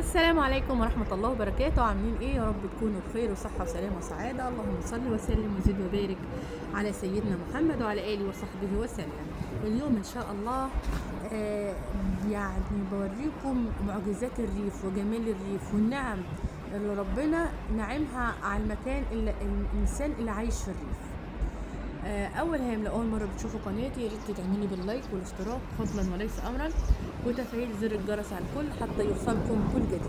السلام عليكم ورحمة الله وبركاته. عاملين ايه؟ يا رب تكونوا بخير وصحة وسلامة وسعادة. اللهم صل وسلم وزد وبارك على سيدنا محمد وعلى آله وصحبه وسلم. اليوم ان شاء الله يعني بوريكم معجزات الريف وجمال الريف والنعم اللي ربنا نعمها على المكان اللي الانسان اللي عايش في الريف. اول هام لأول مرة بتشوفوا قناتي يا ريت تدعموني باللايك والاشتراك فضلا وليس امرا وتفعيل زر الجرس على الكل حتى يوصلكم كل جديد.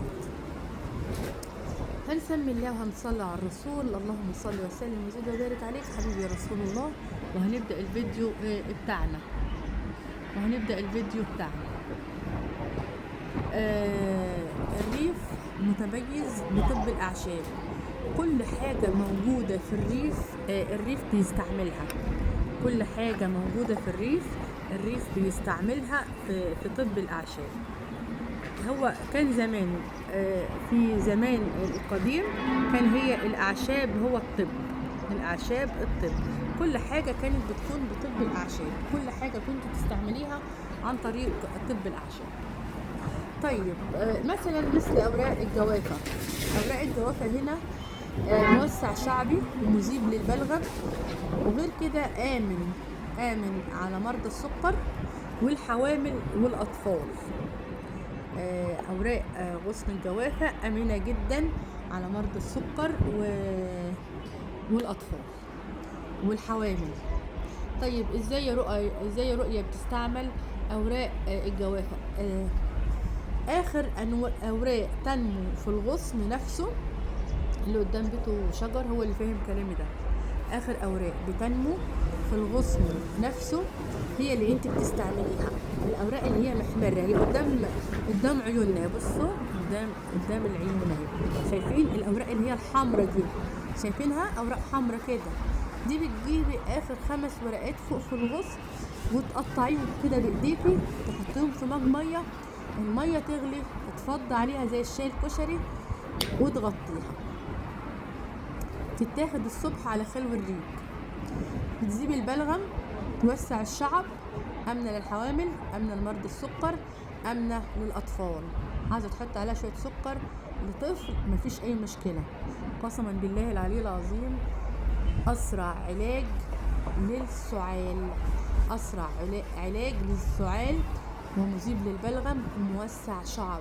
هنسمي الله وهنصلي على الرسول. اللهم صل وسلم وزد وبارك عليك حبيبي يا رسول الله. وهنبدأ الفيديو بتاعنا الريف متميز بطب الأعشاب. كل حاجة موجودة في الريف بيستعملها. كل حاجة موجودة في الريف بيستعملها في طب الأعشاب. هو كان زمان في زمان القديم كان هي الأعشاب هو الطب. كل حاجة كانت بتكون بطب الأعشاب. كل حاجة كنت تستعمليها عن طريق طب الأعشاب. طيب مثلا مثل أوراق الجوافة. أوراق الجوافة هنا موسع شعبي ومذيب للبلغم، وغير كده آمن على مرضى السكر والحوامل والأطفال. أوراق غصن الجوافة آمنة جدا على مرضى السكر والأطفال والحوامل. طيب ازاي يا رؤية بتستعمل أوراق الجوافة؟ آخر أوراق تنمو في الغصن نفسه. اللي قدام بيته شجر هو اللي فاهم كلامي ده. اخر اوراق بتنمو في الغصن نفسه هي اللي انت بتستعمليها. الاوراق اللي هي محمره هي قدام عيوننا. بصوا قدام العيون اهي. شايفين الاوراق اللي هي الحمراء دي؟ شايفينها اوراق حمراء كده. دي بتجيبي اخر 5 ورقات فوق في الغصن وتقطعيهم كده بايديكي، تحطيهم في مج ميه، الميه تغلي تفضي عليها زي الشاي الكشري وتغطيها. تتاخد الصبح على خلو الريق. بتزيب البلغم، توسع الشعب، امنه للحوامل، امنه لمرضى السكر، امنه للاطفال. عايزه تحط عليها شويه سكر لطفل مفيش اي مشكله. قسما بالله العلي العظيم اسرع علاج للسعال ومذيب للبلغم وموسع شعب.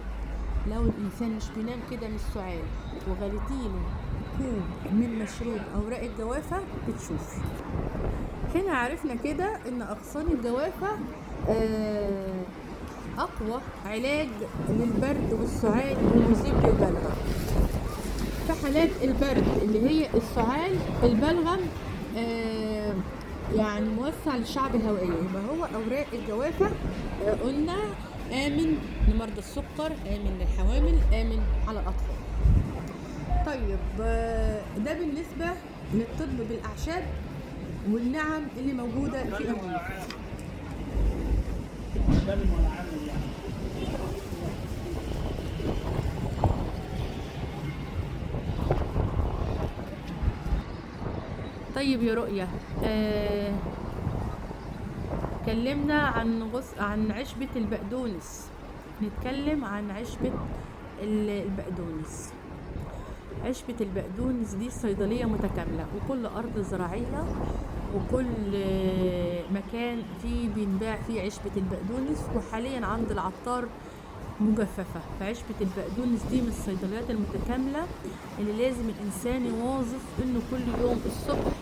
لو الانسان مش بينام كده من السعال وغليتيله كوب من مشروب اوراق الجوافة بتشوفي. هنا عرفنا كده ان اغصان الجوافة اقوى علاج للبرد والسعال ومذيب للبلغم. في حالات البرد اللي هي السعال البلغم يعني موسع للشعب الهوائية. يبقى هو اوراق الجوافة قلنا آمن لمرضى السكر، آمن للحوامل، آمن على الأطفال. طيب ده بالنسبة للطب بالأعشاب والنعم اللي موجودة في الريف. طيب يا رؤية اتكلمنا عن عشبة البقدونس. نتكلم عن عشبة البقدونس. عشبة البقدونس دي صيدلية متكاملة، وكل أرض زراعية وكل مكان فيه بينباع فيه عشبة البقدونس، وحاليا عند العطار مجففة. فعشبة البقدونس دي من الصيدليات المتكاملة اللي لازم الإنسان يواظب إنه كل يوم الصبح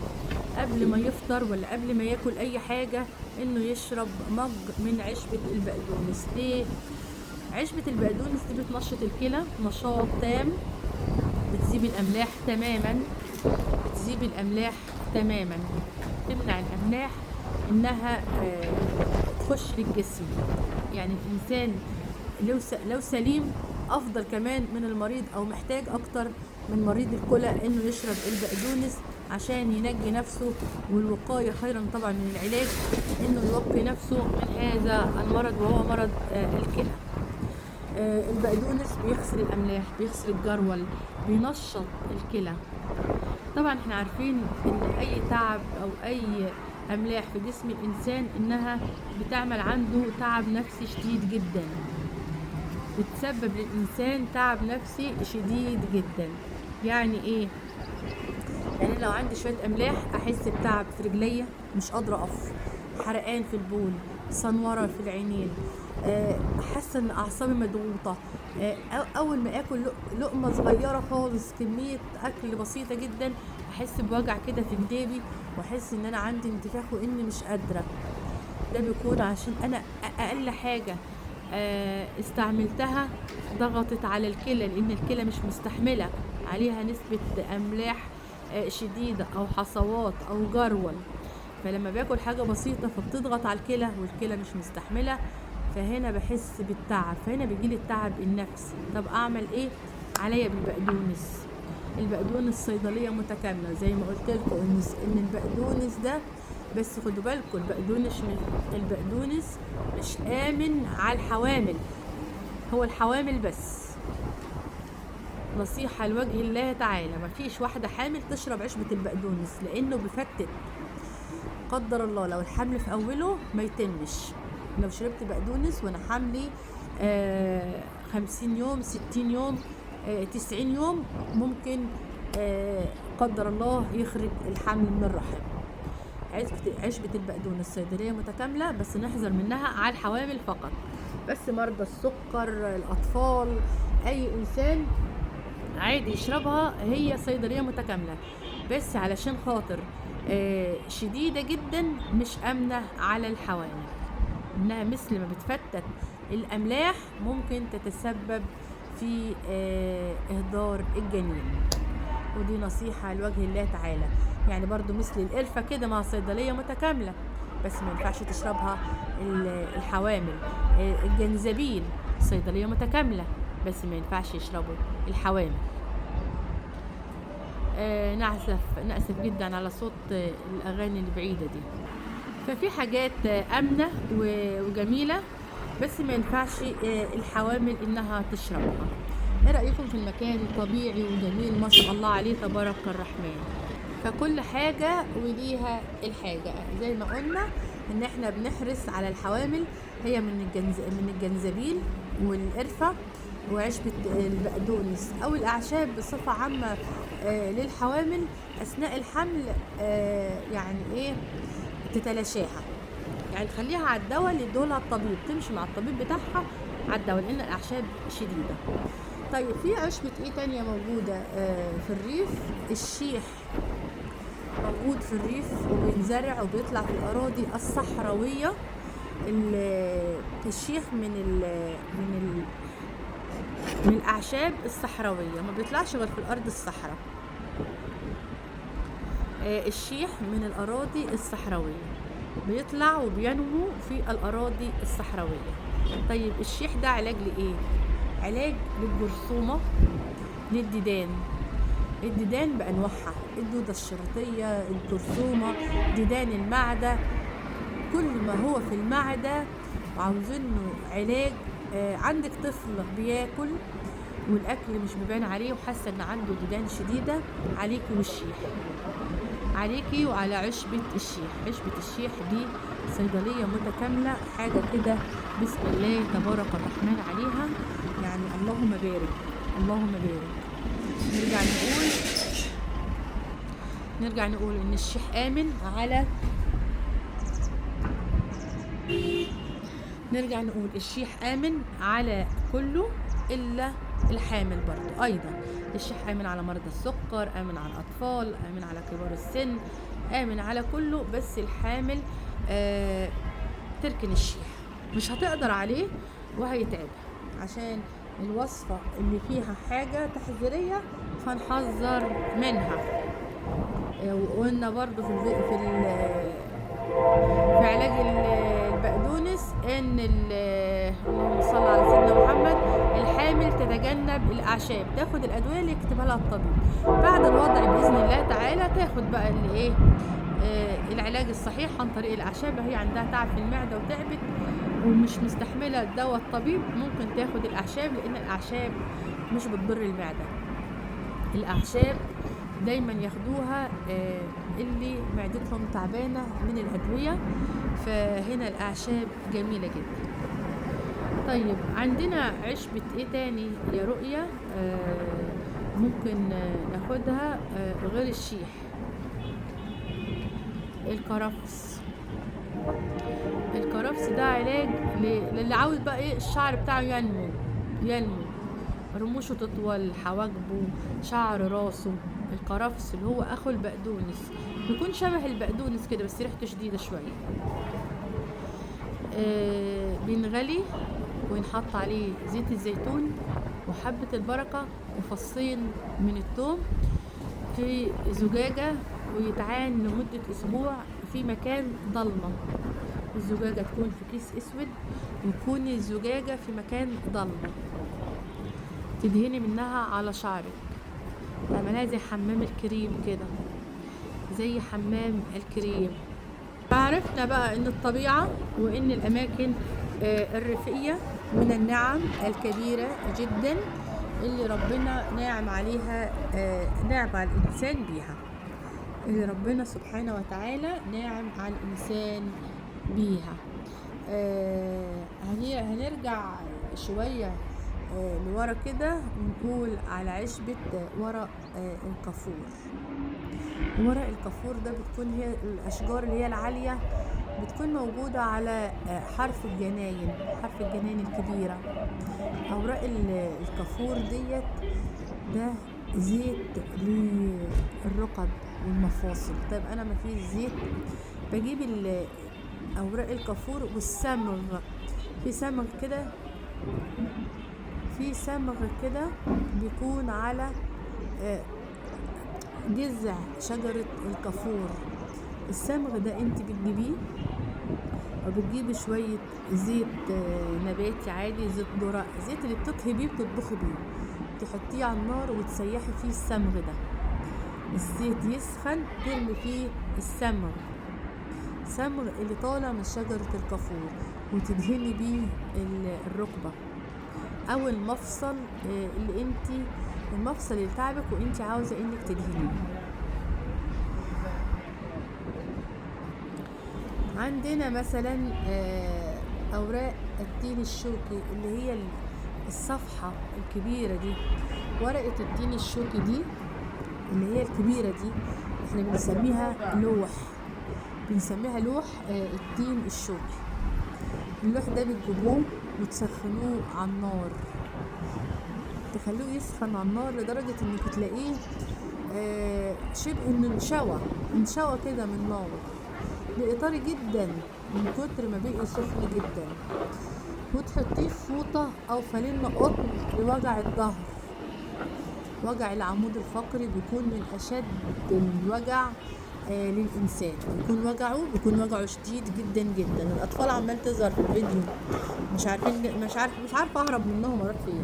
قبل ما يفطر ولا قبل ما ياكل أي حاجة إنه يشرب مج من عشبة البقدونس. ليه؟ عشبة البقدونس دي بتنشط الكلى نشاط تام، بتذيب الأملاح تماما، تمنع الأملاح إنها تخش للجسم. يعني الإنسان لو سليم أفضل كمان من المريض، أو محتاج أكتر من مريض الكلى إنه يشرب البقدونس عشان ينجي نفسه. والوقاية خيرا طبعا من العلاج، إنه يوقي نفسه من هذا المرض وهو مرض الكلى. البقدونس بيغسل الأملاح، بيغسل الجرول، بينشط الكلى. طبعا احنا عارفين ان اي تعب او اي املاح في جسم الانسان انها بتعمل عنده تعب نفسي شديد جدا. بتسبب للإنسان تعب نفسي شديد جدا. يعني ايه؟ يعني لو عندي شوية أملاح أحس بتعب في رجليا، مش قادرة أقف، حرقان في البول، صنورة في العينين، حاسة إن أعصابي مضغوطة. أول ما آكل لقمة صغيرة خالص، كمية أكل بسيطة جدا، أحس بوجع كده في جنابي، وأحس إن أنا عندي انتفاخ وإني مش قادرة. ده بيكون عشان أنا أقل حاجة استعملتها ضغطت على الكلى، لأن الكلى مش مستحملة عليها نسبة أملاح شديدة أو حصوات أو جرول. فلما باكل حاجة بسيطة فبتضغط على الكلى، والكلى مش مستحملة، فهنا بحس بالتعب، فهنا بيجيلي التعب النفسي. طب أعمل إيه؟ عليا بالبقدونس. البقدونس صيدلية متكاملة، زي ما قلت لكم إن البقدونس ده، بس خدوا بالكم البقدونس مش آمن على الحوامل، هو الحوامل بس. نصيحة لوجه الله تعالى، مفيش واحدة حامل تشرب عشبة البقدونس، لأنه بيفتت. قدر الله لو الحمل في أوله ما يتمش. لو شربت بقدونس وأنا حملي 50 يوم، 60 يوم، 90 يوم، ممكن قدر الله يخرج الحمل من الرحم. عشبة البقدونس صيدلية متكاملة، بس نحذر منها على الحوامل فقط. بس مرضى السكر، الأطفال، أي إنسان عادي يشربها، هي صيدلية متكاملة، بس علشان خاطر شديدة جدا، مش آمنة على الحوامل، إنها مثل ما بتفتت الأملاح ممكن تتسبب في إهدار الجنين. ودي نصيحة لوجه الله تعالى. يعني برضو مثل القرفة كده مع صيدلية متكاملة، بس ما ينفعش تشربها الحوامل. الجنزبيل صيدلية متكاملة، بس ما ينفعش يشربوا الحوامل. نأسف جدا على صوت الأغاني البعيدة دي. ففي حاجات آمنة وجميلة، بس ما ينفعش الحوامل إنها تشربها. ايه رأيكم في المكان؟ طبيعي وجميل ما شاء الله عليه تبارك الرحمن. فكل حاجة وليها الحاجة. زي ما قلنا ان احنا بنحرص على الحوامل، هي من الجنزبيل والقرفة وعشبة البقدونس او الاعشاب بصفة عامة للحوامل اثناء الحمل. يعني ايه؟ تتلاشاها، يعني تخليها على الدواء اللي ادولها الطبيب، تمشي مع الطبيب بتاعها على الدواء، لان الاعشاب شديدة. طيب في عشبة ايه تانية موجودة في الريف؟ الشيح موجود في الريف وبينزرع وبيطلع في الأراضي الصحراوية. الشيح من الأعشاب الصحراوية، ما بيطلعش غير في الأرض الصحراء. الشيح من الأراضي الصحراوية بيطلع وبينمو في الأراضي الصحراوية. طيب الشيح ده علاج لإيه؟ علاج للجرثومة، للديدان. الديدان بأنواعها، الدودة الشريطية، الجرثومة، ديدان المعدة، كل ما هو في المعدة وعاوزينه علاج. عندك طفل بياكل والأكل مش بيبان عليه وحاسة إن عنده ديدان شديدة، عليكي والشيح، عليكي وعلى عشبة الشيح. عشبة الشيح دي صيدلية متكاملة، حاجة كده بسم الله تبارك الرحمن عليها، يعني اللهم بارك اللهم بارك. نرجع نقول ان الشيح آمن على الشيح آمن على كله إلا الحامل. برضو أيضا الشيح آمن على مرضى السكر، آمن على الأطفال، آمن على كبار السن، آمن على كله، بس الحامل تركن الشيح، مش هتقدر عليه وهيتعب. عشان الوصفة اللي فيها حاجة تحذيرية فنحذر منها. وقلنا برضو في علاج البقدونس ان اللهم صل على سيدنا محمد، الحامل تتجنب الاعشاب، تاخد الادويه اللي يكتبها لها الطبيب. بعد الوضع باذن الله تعالى تاخد بقى العلاج الصحيح عن طريق الاعشاب. هي عندها تعب في المعده وتعبت ومش مستحمله دواء الطبيب، ممكن تاخد الاعشاب، لان الاعشاب مش بتضر المعده. الاعشاب دايما ياخدوها اللي معدتهم تعبانه من الادويه، فهنا الاعشاب جميله جدا. طيب عندنا عشبة ايه تاني يا رؤية؟ ممكن ناخدها غير الشيح. الكرفس. الكرفس ده علاج للي عاوز بقى ايه الشعر بتاعه ينمو، رموشه تطول، حواجبه، شعر راسه. الكرفس اللي هو اخو البقدونس، بيكون شبه البقدونس كده بس ريحته شديدة شوية. بينغلي ونحط عليه زيت الزيتون وحبة البركة وفصين من الثوم في زجاجة، ويتعان لمدة أسبوع في مكان ضلمة. الزجاجة تكون في كيس اسود، ويكون الزجاجة في مكان ضلمة. تدهني منها على شعرك، تعملها زي حمام الكريم كده، زي حمام الكريم. عرفنا بقى ان الطبيعة وان الاماكن الريفية من النعم الكبيرة جدا اللي ربنا ناعم عليها، ناعم على الانسان بيها، اللي ربنا سبحانه وتعالى ناعم على الانسان بيها. هنرجع شوية لورا كده ونقول على عشبة ورق الكافور. ورق الكافور ده بتكون هي الأشجار اللي هي العالية، بتكون موجودة على حرف الجناين الكبيرة. أوراق الكافور ديت ده زيت للرقب والمفاصل. طيب أنا ما فيش زيت، بجيب أوراق الكافور والصمغ. في صمغ كده بيكون على جذع شجرة الكافور. الصمغ ده انت بتجيبيه وبتجيبي شوية زيت نباتي عادي، زيت ذرة، زيت اللي بتطهي بيه بتطبخي بيه، تحطيه على النار وتسيحي فيه الصمغ ده. الزيت يسخن ترمي فيه الصمغ اللي طالع من شجرة الكافور، وتدهني بيه الركبة او المفصل المفصل اللي تعبك وانت عاوزة انك تدهنيه. عندنا مثلا اوراق التين الشوكي اللي هي الصفحة الكبيرة دي. ورقة التين الشوكي دي اللي هي الكبيرة دي احنا بنسميها لوح التين الشوكي. اللوح ده بتجيبوه وتسخنوه على النار، تخلوه يسخن على النار لدرجة انك تلاقيه شبه انه انشوى كده من النار، بقى طري جدا من كتر ما بقي سخن جدا. وتحطيه في فوطة او فانلة قطن لوجع الظهر. وجع العمود الفقري بيكون من اشد الوجع للإنسان، بيكون وجعه شديد جدا جدا. الأطفال عمال تظهر في الفيديو مش عارفة أهرب منهم أروح فين.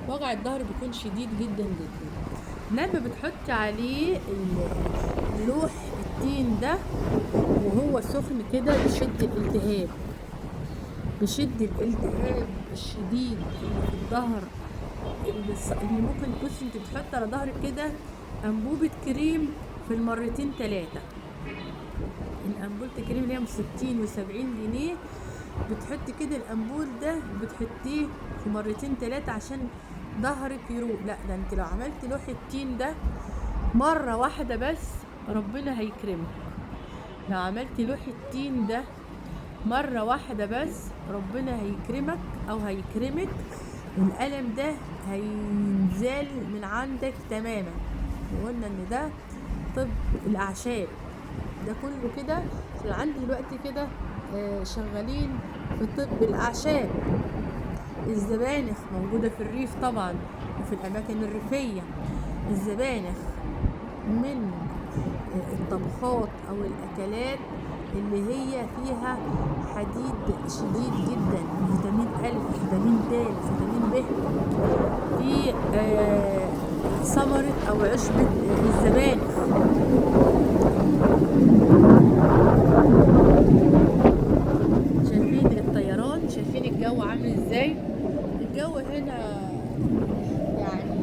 وجع الظهر بيكون شديد جدا جدا. لما بتحطي عليه لوح التين ده وهو سخن كده بيشد الالتهاب الشديد اللي في الظهر، اللي ممكن بصي انت بتحطي على ظهرك كده أنبوبة كريم في المرتين 3. الأنبولة الكريم اللي هي 60 و70 جنيه، بتحطي كده الأنبول ده بتحطيه في مرتين 3 عشان ظهرك يروق. لا ده انت لو عملتي لوح التين ده مرة واحدة بس ربنا هيكرمك. لو عملتي لوح التين ده مرة واحدة بس ربنا هيكرمك أو هيكرمك، والألم ده هينزال من عندك تماما. وقلنا ان ده طب الأعشاب ده كله كده. عندي دلوقتي كده شغالين في طب الأعشاب. الزبانخ موجودة في الريف طبعا وفي الأماكن الريفية. الزبانخ من الطبخات أو الأكلات اللي هي فيها حديد شديد جدا، فيتامين أ، فيتامين د، فيتامين ب. في ثمرة أو عشبة الزبانخ. شايفين الطيران، شايفين الجو عامل ازاي. الجو هنا يعني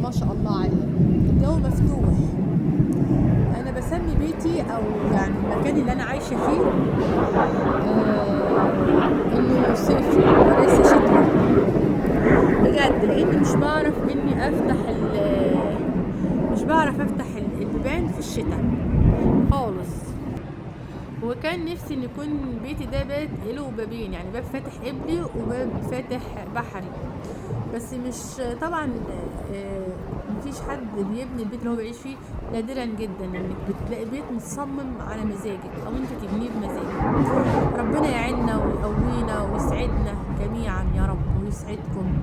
ما شاء الله عليه، الجو مفتوح. انا بسمي بيتي او يعني المكان اللي انا عايشه فيه انه صيفي وليس شتوي. بجد، لان مش بعرف افتح البيبان في الشتاء خالص. وكان نفسي ان يكون بيتي ده بيت له بابين، يعني باب فاتح قبلي وباب فاتح بحري. بس مش طبعا مفيش حد بيبني البيت اللي هو بيعيش فيه، نادرا جدا انك بتلاقي بيت متصمم على مزاجك او انت تبنيه بمزاجك. ربنا يعيننا ويقوينا ويسعدنا جميعا يا رب، ويسعدكم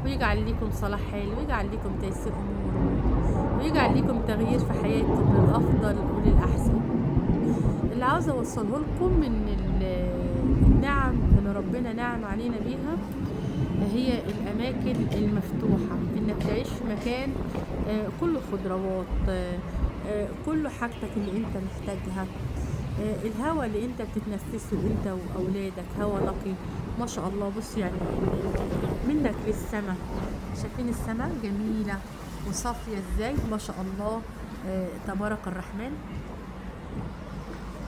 ويجعل لكم صلاح حال، ويجعل لكم تيسير امور، ويجعل لكم تغيير في حياتكم للافضل وللاحسن. اللي عاوزه اوصله لكم من النعم اللي ربنا نعم علينا بيها هي الاماكن المفتوحه، انك تعيش في مكان كله خضروات، كله حاجتك اللي انت محتاجها، الهواء اللي انت بتتنفسه انت واولادك هواء نقي ما شاء الله. بص يعني منك للسماء، شايفين السماء جميله وصافيه ازاي ما شاء الله، تبارك الرحمن.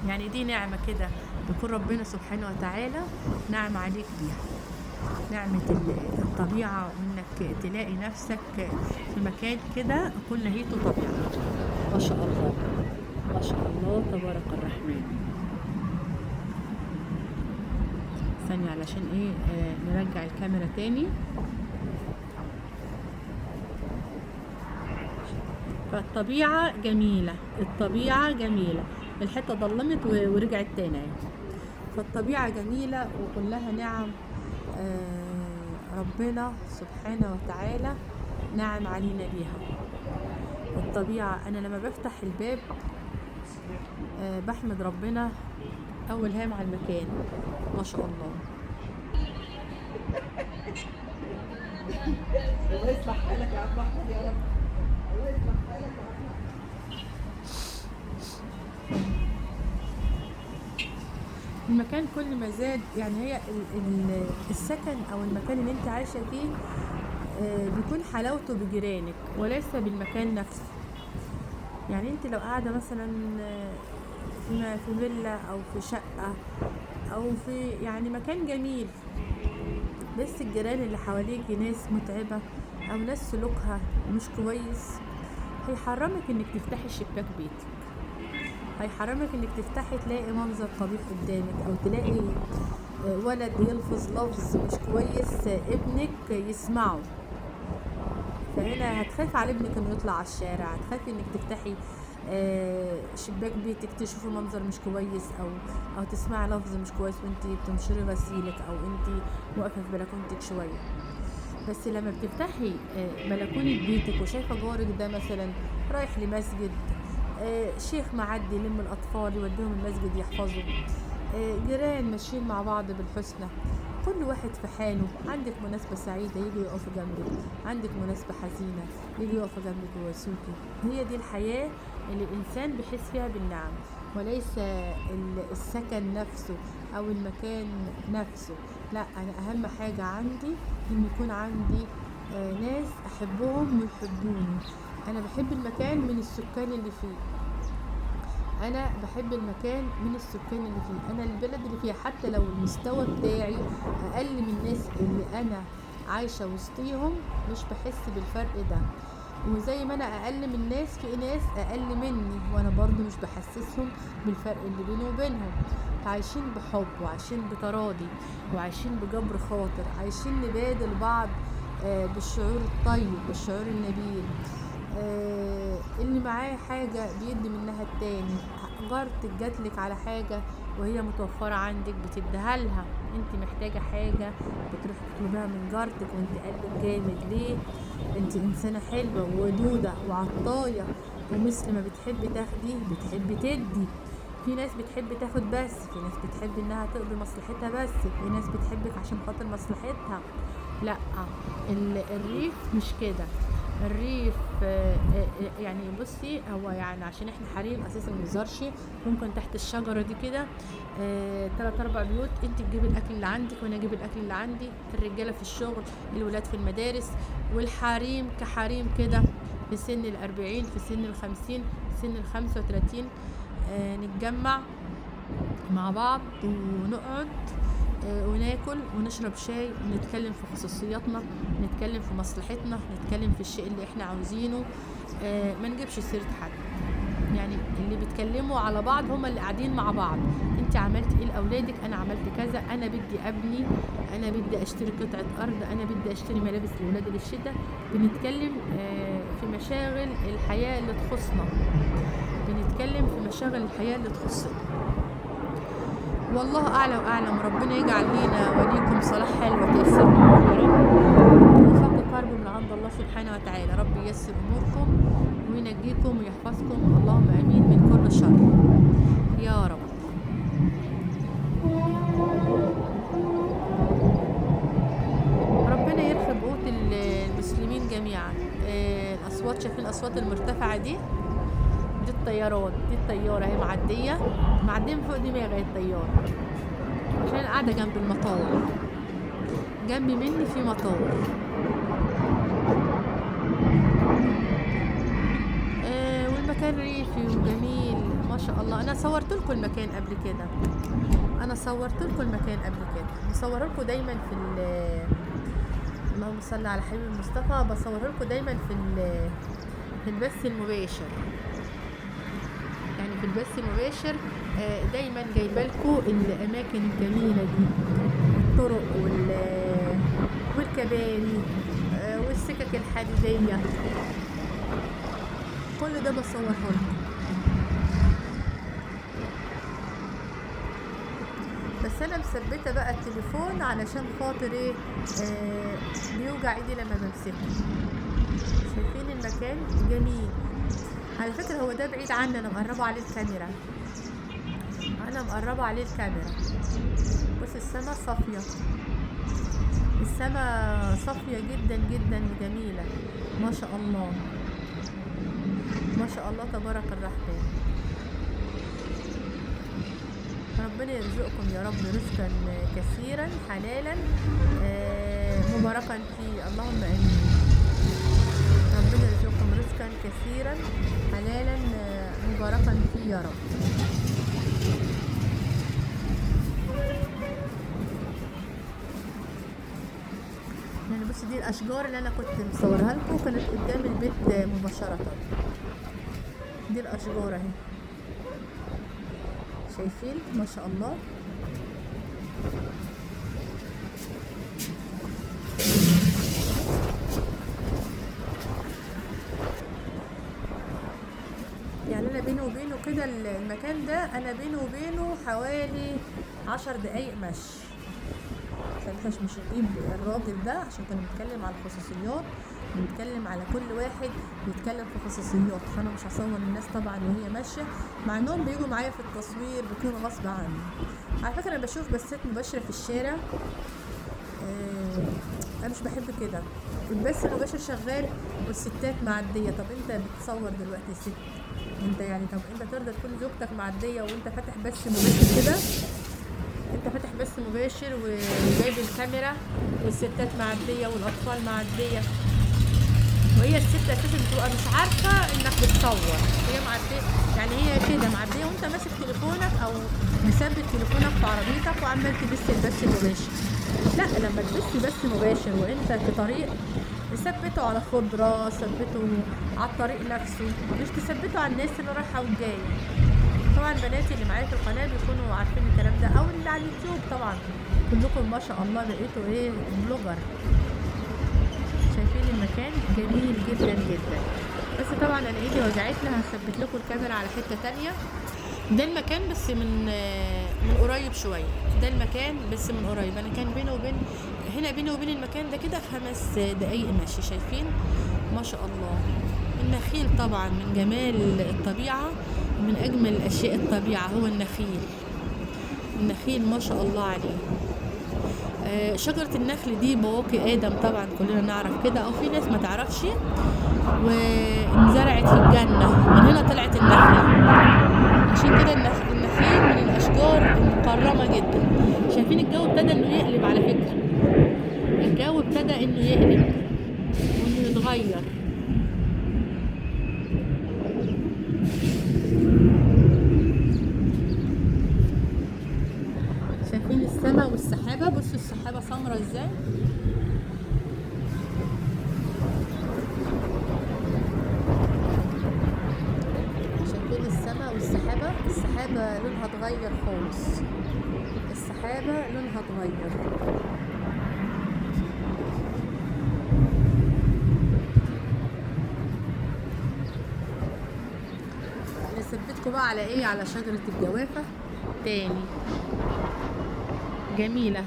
يعني دي نعمة كده يكون ربنا سبحانه وتعالى نعم عليك بيها، نعمة الطبيعة، وانك تلاقي نفسك في مكان كده كل نهيته طبيعة ما شاء الله ما شاء الله تبارك الرحمن. ثانية علشان ايه نرجع الكاميرا تاني. فالطبيعة جميلة، الطبيعة جميلة، الحتة ضلمت ورجعت تاني يعني. فالطبيعة جميلة وكلها نعم، ربنا سبحانه وتعالى نعم علينا بيها. الطبيعة أنا لما بفتح الباب بحمد ربنا أول هام على المكان ما شاء الله. الله يصلح حالك يا عم أحمد يا رب، الله يصلح حالك يا عم. المكان كل ما زاد، يعني هي السكن او المكان اللي انت عايشه فيه بيكون حلاوته بجيرانك وليس بالمكان نفسه. يعني انت لو قاعده مثلا في فيلا او في شقه او في يعني مكان جميل، بس الجيران اللي حواليك ناس متعبه او ناس سلوكها مش كويس، هيحرمك انك تفتحي شباك بيتك، هيحرمك انك تفتحي تلاقي منظر قبيح قدامك، او تلاقي ولد يلفظ لفظ مش كويس ابنك يسمعه. فهنا هتخاف على ابنك انه يطلع على الشارع، هتخافي انك تفتحي شباك بيتك تشوفي منظر مش كويس، او تسمعي لفظ مش كويس وانتي بتنشري غسيلك او انتي واقفه في بلكونتك شويه. بس لما بتفتحي بلكونه بيتك وشايفه جارك ده مثلا رايح لمسجد، شيخ معدي يلم الاطفال يوديهم المسجد يحفظوا، جيران ماشيين مع بعض بالحسنى، كل واحد في حاله، عندك مناسبة سعيدة يجي يقف جنبك، عندك مناسبة حزينة يجي يقف جنبك ويواسوكي. هي دي الحياة اللي الإنسان بيحس فيها بالنعم، وليس السكن نفسه أو المكان نفسه. لا، أنا أهم حاجة عندي إن يكون عندي ناس أحبهم ويحبوني. أنا بحب المكان من السكان اللي فيه، انا بحب المكان من السكان اللي فيه، انا البلد اللي فيها حتى لو المستوى بتاعي اقل من الناس اللي انا عايشه وسطيهم مش بحس بالفرق ده. وزي ما انا اقل من الناس في ناس اقل مني وانا برضو مش بحسسهم بالفرق اللي بيني وبينهم. عايشين بحب وعايشين بتراضي وعايشين بجبر خاطر، عايشين نبادل بعض بالشعور الطيب بالشعور النبيل. اللي معاه حاجة بيدي منها التاني، جارتك جاتلك على حاجة وهي متوفرة عندك بتديها لها، انت محتاجة حاجة بتروح تطلبها من جارتك وانت قلبك جامد. ليه؟ انت انسانة حلوة وودودة وعطاية، ومثل ما بتحبي تاخدي بتحبي تدي. في ناس بتحب تاخد بس، في ناس بتحب انها تقضي مصلحتها بس، في ناس بتحبك عشان خاطر مصلحتها. لا، الريف مش كده. الريف يعني بصي، هو يعني عشان احنا حريم اساسا مزارش، ممكن تحت الشجره دي كده 3-4 بيوت، انت تجيبي الاكل اللي عندك وانا اجيب الاكل اللي عندي، الرجاله في الشغل، الولاد في المدارس، والحريم كحريم كده في سن 40 في سن 50 في سن 35 نتجمع مع بعض ونقعد وناكل ونشرب شاي ونتكلم في خصوصياتنا، نتكلم في مصلحتنا، نتكلم في الشيء اللي احنا عاوزينه. ما نجيبش سيرة حد. يعني اللي بيتكلموا على بعض هما اللي قاعدين مع بعض. انت عملت ايه لاولادك؟ انا عملت كذا، انا بدي ابني، انا بدي اشتري قطعة ارض، انا بدي اشتري ملابس لاولادي للشتاء. بنتكلم في مشاغل الحياة اللي تخصنا، بنتكلم في مشاغل الحياة اللي تخصنا. والله اعلى واعلم. ربنا يجعل لينا وليكم صلاح حال وتيسير امور يا رب، وفك كرب من عند الله سبحانه وتعالى. رب ييسر اموركم وينجيكم ويحفظكم، اللهم امين، من كل شر يا رب. ربنا يرخي بيوت المسلمين جميعا. الاصوات، شايفين الاصوات المرتفعه دي الطيارات، دي الطياره اهي معديه من فوق دماغي الطياره، عشان انا قاعده جنب المطار، جنبي مني في مطار. والمكان ريفي وجميل ما شاء الله. انا صورت لكم المكان قبل كده، مصوره لكم دايما في اللهم صل على حبيب المصطفى، بصور لكم دايما في البث المباشر. يعني في البث المباشر دايما جايبه لكم الاماكن الجميله دي، الطرق والكباري والسكك الحديديه، كل ده بصوره لكم. بس انا مثبته بقى التليفون علشان خاطر ايه، بيوجع ايدي لما بمسكه. شايفين المكان جميل. على فكرة هو ده بعيد عني، انا مقربة عليه الكاميرا، بص السما صافية، السما صافية جدا جدا وجميلة ما شاء الله، ما شاء الله تبارك الرحمن. ربنا يرزقكم يا رب رزقا كثيرا حلالا مباركا فيه، اللهم امين. ربنا يرزقكم رزقا كثيرا حلالا مباركا فيه يا رب. يعني بص دي الاشجار اللي انا كنت مصورها لكم، كانت قدام البيت مباشرة. دي الاشجار اهي، شايفين ما شاء الله. يعني انا بيني وبينه كده المكان ده، انا بيني وبينه حوالي 10 دقايق مشي. مش نجيب الراجل ده عشان كنا بنتكلم على الخصوصيات، بنتكلم على كل واحد بيتكلم في خصوصيات، فانا مش هصور الناس طبعا وهي ماشيه، مع انهم بيجوا معايا في التصوير بيكون غصب عني. على فكره انا بشوف بثات مباشره في الشارع، انا مش بحب كده. البث المباشر شغال والستات معديه، طب انت بتصور دلوقتي ست، انت يعني طب انت ترضى تكون زوجتك معديه وانت فاتح بث مباشر كده؟ انت فاتح بث مباشر وجايب الكاميرا والستات معديه والاطفال معديه، وهي الست اساسا بتبقى مش عارفه انك بتصور، هي معديه يعني هي كده معديه وانت ماسك تليفونك او مثبت تليفونك في عربيتك وعمال تبث البث المباشر. لا، لما تبث بث مباشر وانت في طريق، تثبته على خضره، ثبته على الطريق نفسه، مش تثبته على الناس اللي رايحه والجايه. طبعا بناتي اللي معايا في القناه بيكونوا عارفين الكلام ده، او اللي على اليوتيوب طبعا كلكم ما شاء الله بقيتوا ايه بلوجر. شايفين المكان جميل جدا جدا. بس طبعا انا ايدي وجعتني، هثبت لكم الكاميرا على حته تانية. ده المكان بس من قريب شويه، ده المكان بس من قريب. انا كان بيني وبين المكان ده كده 5 دقايق ماشي. شايفين ما شاء الله النخيل، طبعا من جمال الطبيعه ومن اجمل اشياء الطبيعه هو النخيل ما شاء الله عليه. شجرة النخل دي بواقي آدم، طبعا كلنا نعرف كده، أو في ناس ما تعرفش، وانزرعت في الجنة، من هنا طلعت النخلة. عشان كده النخيل من الأشجار المكرمة جدا. شايفين الجو ابتدى إنه يقلب، على فكرة الجو ابتدى إنه يقلب وإنه يتغير. شايفين السماء والسحاب ازاي. شايفين السماء والسحابة، السحابة لونها اتغير خالص، السحابة لونها اتغير. نثبتكم بقى على ايه، على شجرة الجوافة تاني جميلة.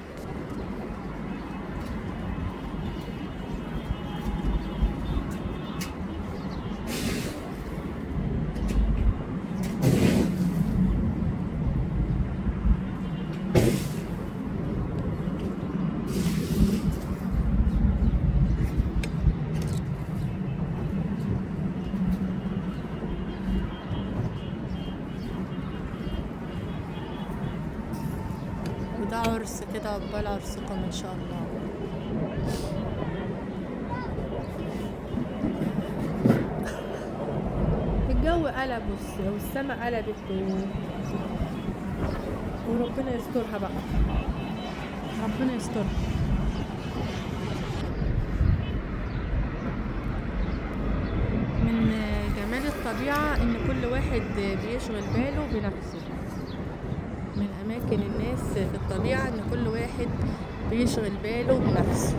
وده عرس كده، عقبال عرسكم ان شاء الله. الجو قلب والسما قلبت وربنا يسترها بقى، ربنا يسترها. من جمال الطبيعة ان كل واحد بيشغل باله بنفسه. من اماكن الناس في الطبيعة ان كل واحد بيشغل باله بنفسه.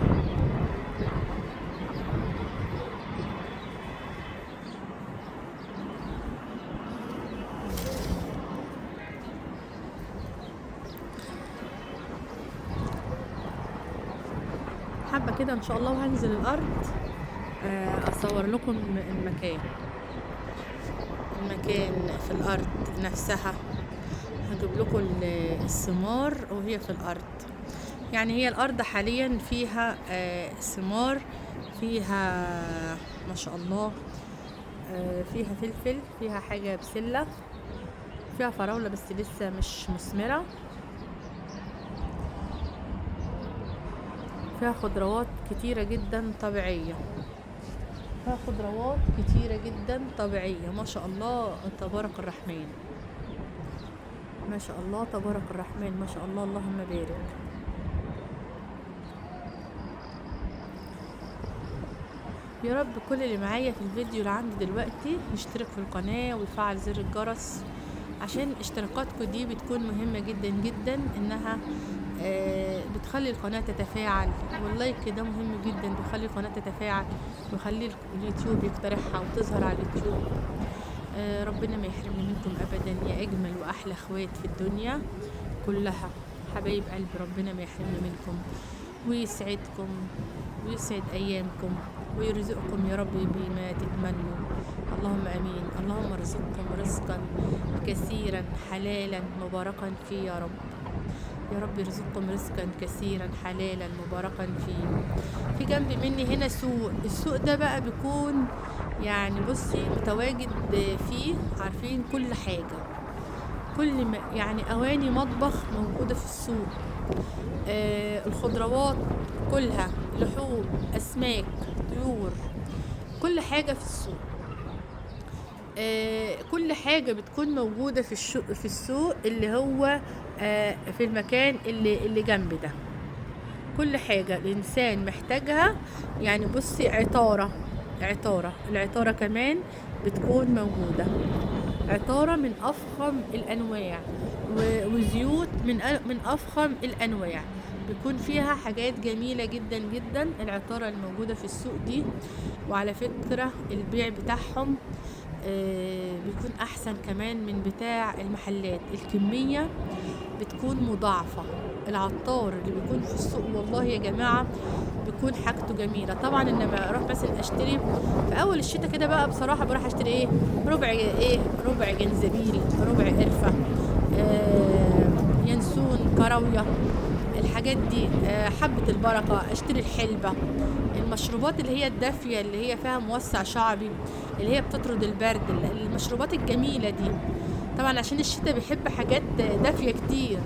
حابة كده ان شاء الله، وهنزل الارض اصور لكم المكان في الارض نفسها. هجيب لكم الثمار وهي في الارض. يعني هي الارض حاليا فيها ثمار، فيها ما شاء الله، فيها فلفل، فيها حاجة بسلة، فيها فراولة بس لسه مش مثمرة، فيها خضروات كتيرة جدا طبيعية، فيها خضروات كتيرة جدا طبيعية. ما شاء الله تبارك الرحمن، ما شاء الله تبارك الرحمن، ما شاء الله اللهم بارك. يا رب كل اللي معايا في الفيديو اللي عندي دلوقتي يشترك في القناة ويفعل زر الجرس، عشان اشتراكاتكم دي بتكون مهمة جدا جدا، انها بتخلي القناة تتفاعل، واللايك ده مهم جدا، بيخلي القناة تتفاعل ويخلي اليوتيوب يقترحها وتظهر على اليوتيوب. ربنا ما يحرمني منكم ابدا يا اجمل واحلى اخوات في الدنيا كلها، حبايب قلبي. ربنا ما يحرمني منكم ويسعدكم ويسعد ايامكم ويرزقكم يا رب بما تتمنوا، اللهم امين. اللهم ارزقكم رزقا كثيرا حلالا مباركا فيه يا رب، يا رب يرزقكم رزقا كثيرا حلالا مباركا فيه. في جنب مني هنا سوق، السوق ده بقى بيكون يعني بصي متواجد فيه، عارفين كل حاجة، كل ما يعني اواني مطبخ موجودة في السوق، الخضروات كلها، لحوم، اسماك، طيور، كل حاجة في السوق. كل حاجة بتكون موجودة في السوق اللي هو في المكان اللي جنب ده. كل حاجة الإنسان محتاجها. يعني بصي العطارة كمان بتكون موجودة، عطارة من أفخم الأنواع، وزيوت من أفخم الأنواع، بيكون فيها حاجات جميلة جدا جدا العطارة الموجودة في السوق دي. وعلى فكرة البيع بتاعهم بيكون أحسن كمان من بتاع المحلات، الكمية بتكون مضاعفة. العطار اللي بيكون في السوق والله يا جماعة بيكون حاجته جميلة. طبعا انما اروح مثلا اشتري في اول الشتاء كده بقى بصراحة بروح اشتري ربع جنزبيل، ربع قرفة، ينسون، كراوية، الحاجات دي، حبة البركة، اشتري الحلبة، المشروبات اللي هي الدافية اللي هي فيها موسع شعبي، اللي هي بتطرد البرد، المشروبات الجميلة دي. طبعا عشان الشتاء بيحب حاجات دافية كتير.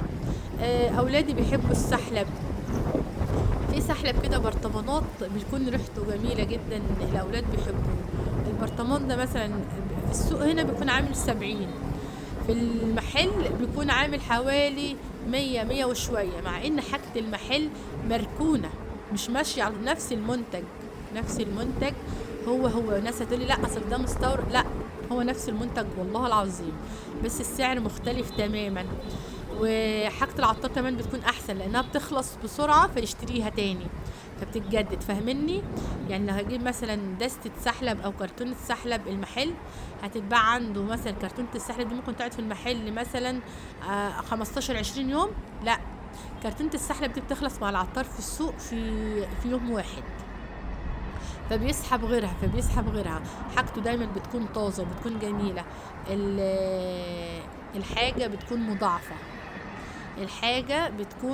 اولادي بيحبوا السحلب، في سحلب كده برطمانات بيكون ريحته جميلة جدا، الاولاد بيحبوه. البرطمان ده مثلا في السوق هنا بيكون عامل 70، في المحل بيكون عامل حوالي 100 وشوية، مع ان حاجة المحل مركونة، مش ماشية على نفس المنتج. هو ناس هتقولي لا اصل ده مستورد، لا هو نفس المنتج والله العظيم، بس السعر مختلف تماما. وحاجة العطار كمان بتكون احسن لانها بتخلص بسرعة فنشتريها تاني فبتتجدد، فاهمني؟ يعني لو هجيب مثلا دستة سحلب او كرتونة سحلب، المحل هتتباع عنده مثلا كرتونة السحلب دي ممكن تقعد في المحل مثلا 15-20 يوم. لا، كرتونة السحلب دي بتخلص مع العطار في السوق في يوم واحد، فبيسحب غيرها. حاجته دايما بتكون طازة وبتكون جميلة. الحاجة بتكون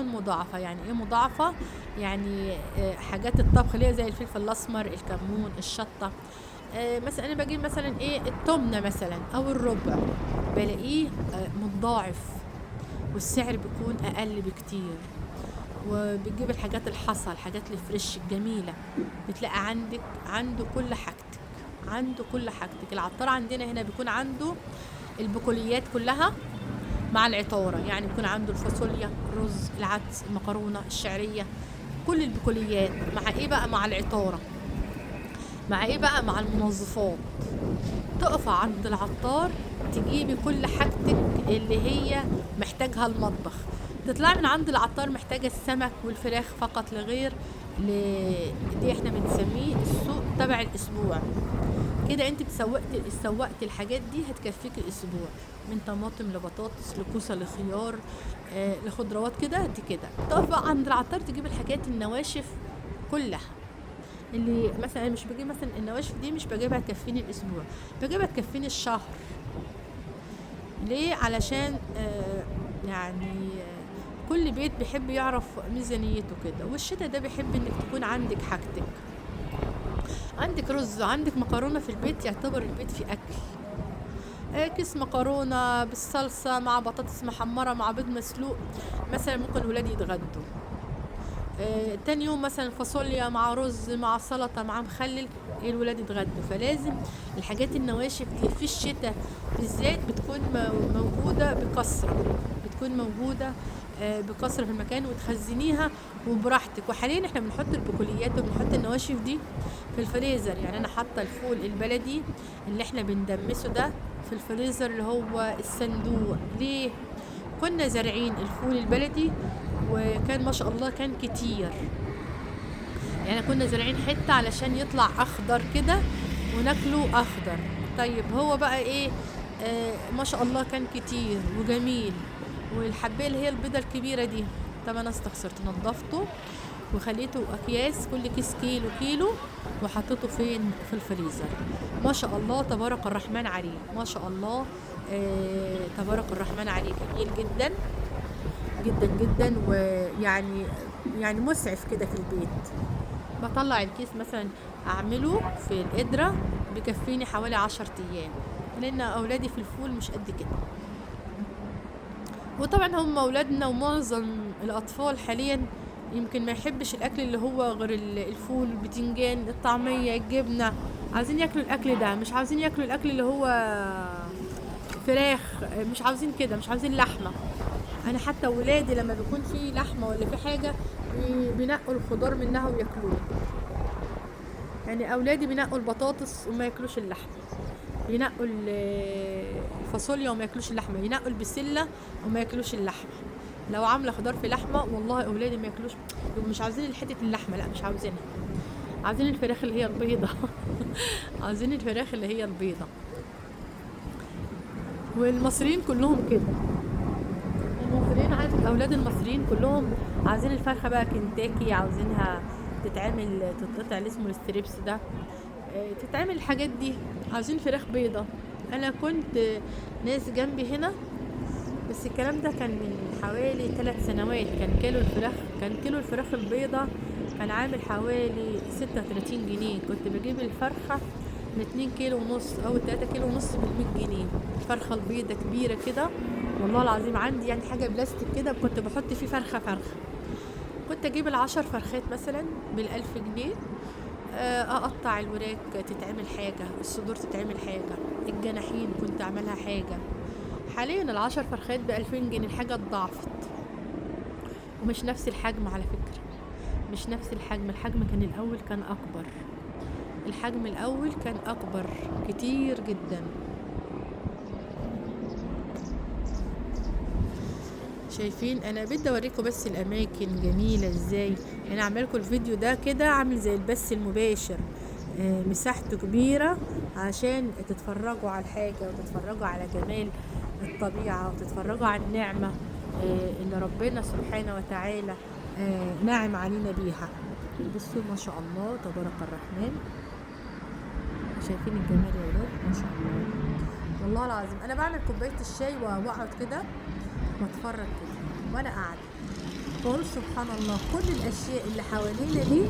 مضاعفة. يعني ايه مضاعفة؟ يعني حاجات الطبخ اللي هي زي الفلفل الاسمر، الكمون، الشطة. مثلا انا بجيب مثلا ايه التمنة مثلا او الربع، بلاقيه متضاعف والسعر بيكون اقل بكتير. وبتجيب الحاجات الحاجات الفريش الجميلة، بتلاقي عنده كل حاجتك. العطار عندنا هنا بيكون عنده البقوليات كلها مع العطارة، يعني بيكون عنده الفاصوليا، الرز، العدس، المكرونة، الشعرية، كل البقوليات. مع ايه بقى؟ مع العطارة. مع ايه بقى؟ مع المنظفات. تقف عند العطار تجيبي كل حاجتك اللي هي محتاجها المطبخ. تطلع من عند العطار محتاجة السمك والفراخ فقط لغير. دي احنا بنسميه السوق تبع الاسبوع. كده انت سوقت الحاجات دي هتكفيك الاسبوع، من طماطم لبطاطس لكوسه لخيار لخضروات كده. دي كده تقف بقى عند العطار تجيب الحاجات النواشف كلها، اللي مثلا مش بجيب مثلا النواشف دي، مش بجيبها تكفيني الاسبوع، بجيبها تكفيني الشهر. ليه؟ علشان يعني كل بيت بيحب يعرف ميزانيته كده، والشتا ده بيحب انك تكون عندك حاجتك، عندك رز، عندك مكرونه في البيت، يعتبر البيت فيه اكل. كيس مكرونه بالصلصه مع بطاطس محمره مع بيض مسلوق مثلا، ممكن الولاد يتغدوا. تاني يوم مثلا فاصوليا مع رز مع سلطه مع مخلل، الولاد يتغدوا. فلازم الحاجات النواشف دي في الشتاء بالذات بتكون موجوده بكثره في المكان، وتخزنيها وبراحتك. وحاليا احنا بنحط البقوليات وبنحط النواشف دي في الفريزر. يعني انا حاطه الفول البلدي اللي احنا بندمسه ده في الفريزر اللي هو الصندوق. ليه؟ كنا زارعين الفول البلدي وكان ما شاء الله كان كتير، يعني كنا زارعين حته علشان يطلع اخضر كده وناكله اخضر. طيب هو بقى ايه؟ ما شاء الله كان كتير وجميل، والحبايه اللي هي البيضه الكبيره دي، طب انا استخسرت نضفته وخليته اكياس، كل كيس كيلو وحطيته فين؟ في الفريزر. ما شاء الله تبارك الرحمن عليه، ما شاء الله تبارك الرحمن عليه، جميل جدا جدا جدا. ويعني مسعف كده في البيت. بطلع الكيس مثلا اعمله في القدرة بيكفيني حوالي 10 ايام، لان اولادي في الفول مش قد كده. وطبعا هم اولادنا ومعظم الاطفال حاليا يمكن ما يحبش الاكل اللي هو غير الفول، البتنجان، الطعمية، الجبنة. عايزين ياكلوا الاكل ده، مش عاوزين ياكلوا الاكل اللي هو فراخ، مش عاوزين كده، مش عاوزين لحمة. انا حتى ولادي لما بيكون في لحمة ولا في حاجة بينقوا الخضار منها وياكلوه. يعني اولادي بينقوا البطاطس وما ياكلوش اللحمة، ينقوا الفاصوليا وما ياكلوش اللحمه، ينقوا البسله وما ياكلوش اللحمه. لو عامله خضار في لحمه والله اولادي ما ياكلوش، مش عاوزين حته اللحمه، لا مش عاوزينها، عاوزين الفراخ اللي هي البيضه عاوزين الفراخ اللي هي البيضه. والمصريين كلهم كده، المصريين عارف، اولاد المصريين كلهم عاوزين الفرخه بقى كنتاكي، عاوزينها تتقطع اللي اسمه الستريبس ده، تتعمل الحاجات دي، عاوزين فراخ بيضة. انا كنت ناس جنبي هنا، بس الكلام ده كان من حوالي 3 سنوات، كان كيلو الفراخ البيضة كان عامل حوالي 36 جنيه. كنت بجيب الفرخة من 2 كيلو ونص او 3 كيلو ونص ب100 جنيه. الفرخة البيضة كبيرة كده والله العظيم، عندي يعني حاجة بلاستيك كده كنت بحط فيه فرخة. كنت اجيب ال10 فرخات مثلا ب1000 جنيه. اقطع الوراك تتعمل حاجة، الصدور تتعمل حاجة، الجناحين كنت اعملها حاليا ال10 فرخات ب2000 جنيه، الحاجة اتضاعفت، ومش نفس الحجم على فكرة، مش نفس الحجم. الحجم كان الأول كان أكبر، الحجم الأول كان أكبر كتير جدا. شايفين؟ انا بدي اوريكم بس الاماكن جميله ازاي. انا عامله لكم الفيديو ده كده عامل زي البث المباشر، مساحته كبيره عشان تتفرجوا على الحاجه وتتفرجوا على جمال الطبيعه وتتفرجوا على النعمه اللي ربنا سبحانه وتعالى نعم علينا بيها. بصوا ما شاء الله تبارك الرحمن، شايفين الجمال يا ولاد؟ ما شاء الله والله العظيم. انا بعمل كوبايه الشاي واقعد كده واتفرج كده وانا قاعده بقول سبحان الله، كل الاشياء اللي حوالينا دي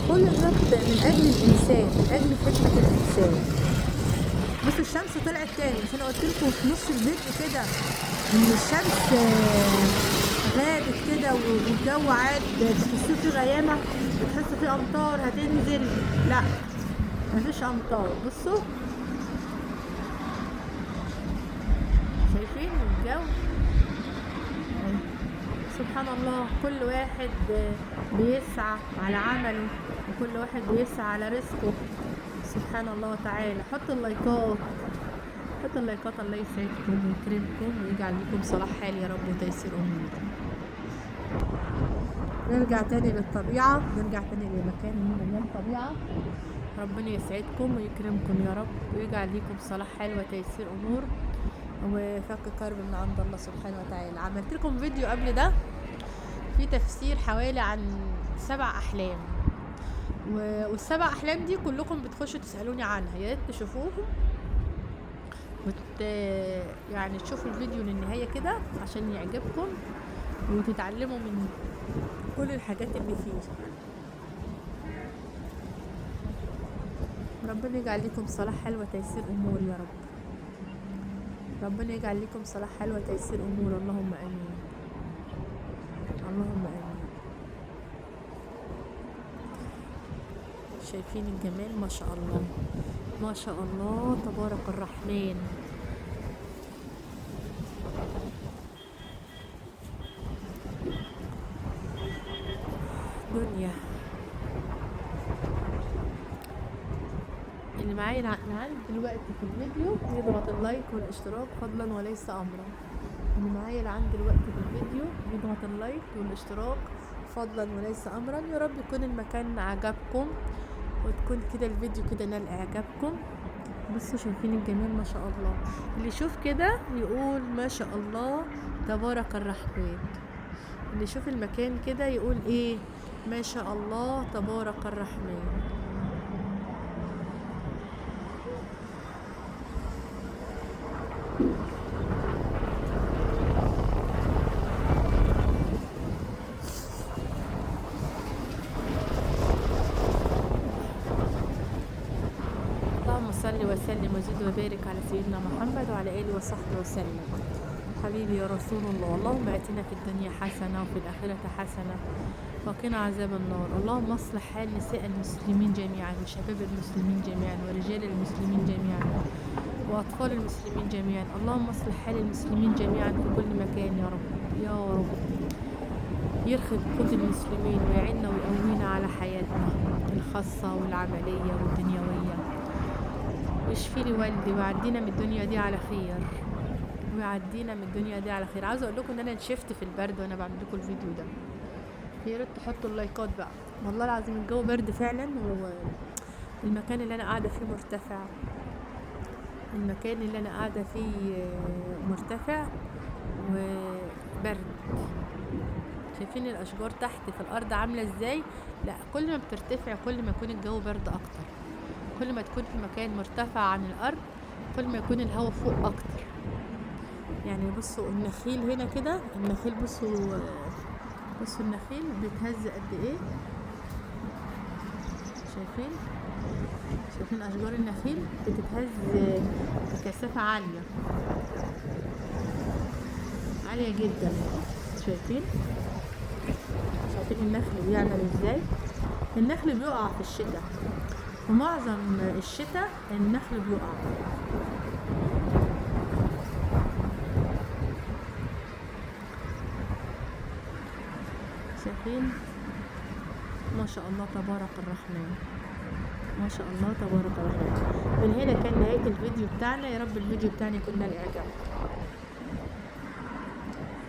خلقت من اجل الانسان، من اجل خدمه الانسان. بصوا الشمس طلعت تاني، مش انا قلت لكم في نص الفيديو كده ان الشمس غابت كده والجو عاد بتحسوا فيه غيامه، بتحسوا فيه امطار هتنزل، لا مفيش امطار. بصوا شايفين الجو؟ سبحان الله، كل واحد بيسعى على عمله وكل واحد بيسعى على رزقه. سبحان الله وتعالى. حطوا اللايكات، حطوا اللايكات، الله يسعدكم ويكرمكم ويجعل لكم صلاح حال يا رب وتيسير امور. نرجع تاني للطبيعة، نرجع تاني لمكان مليان طبيعة. ربنا يسعدكم ويكرمكم يا رب ويجعل لكم صلاح حال وتيسير امور وفك كرب من عند الله سبحانه وتعالى. عملت لكم فيديو قبل ده في تفسير حوالي عن 7 أحلام، وال7 أحلام دي كلكم بتخشوا تسألوني عنها، يا ريت تشوفوهم يعني تشوفوا الفيديو للنهاية كده عشان يعجبكم وتتعلموا من كل الحاجات اللي فيه. ربنا يجعل لكم صلاح حال وتيسير أمور يا رب، ربنا يجعل لكم صلاح حال وتيسير أمور، اللهم آمين، اللهم آمين. شايفين الجمال؟ ما شاء الله ما شاء الله تبارك الرحمن. دنيا اللي معايا العقل دلوقتي في الفيديو يضغط اللايك والاشتراك فضلا وليس امرا. اللي معايا العقل دلوقتي في الفيديو يضغط اللايك والاشتراك فضلا وليس امرا. يا رب يكون المكان عجبكم وتكون كده الفيديو كده نال اعجابكم. بصوا شايفين الجمال؟ ما شاء الله. اللي يشوف كده يقول ما شاء الله تبارك الرحمن، اللي يشوف المكان كده يقول ايه؟ ما شاء الله تبارك الرحمن. صل وسلم وزد وبارك على سيدنا محمد وعلى آله وصحبه وسلم. حبيبي يا رسول الله، اللهم اتنا في الدنيا حسنة وفي الآخرة حسنة وقنا عذاب النار. اللهم اصلح حال نساء المسلمين جميعا وشباب المسلمين جميعا ورجال المسلمين جميعا وأطفال المسلمين جميعا. اللهم اصلح حال المسلمين جميعا في كل مكان يا رب، يا رب يرخي بقوت المسلمين ويعيننا ويقوينا على حياتنا الخاصة والعملية والدنيوية، ويشفي لي والدي ويعدينا من الدنيا دي على خير، ويعدينا من الدنيا دي على خير. عاوزه اقول لكم ان انا نشفت في البرد وانا بعمل لكم الفيديو ده. يا ريت تحطوا اللايكات بقى، والله العظيم الجو برد فعلا، والمكان اللي انا قاعده فيه مرتفع، المكان اللي انا قاعده فيه مرتفع وبرد. شايفين الاشجار تحت في الارض عامله ازاي؟ لا، كل ما بترتفع كل ما يكون الجو برد اكتر، كل ما تكون في مكان مرتفع عن الارض كل ما يكون الهواء فوق اكتر. يعني بصوا النخيل هنا كده، النخيل بصوا النخيل بيتهز قد ايه، شايفين اشجار النخيل بتتهز بكثافه عاليه جدا. شايفين النخل بيعمل ازاي؟ النخل بيقع في الشتاء، ومعظم الشتاء النخل بيقع. شايفين؟ ما شاء الله تبارك الرحمن، ما شاء الله تبارك الرحمن. من هنا كان نهاية الفيديو بتاعنا. يا رب الفيديو بتاعنا يكون نال اعجاب.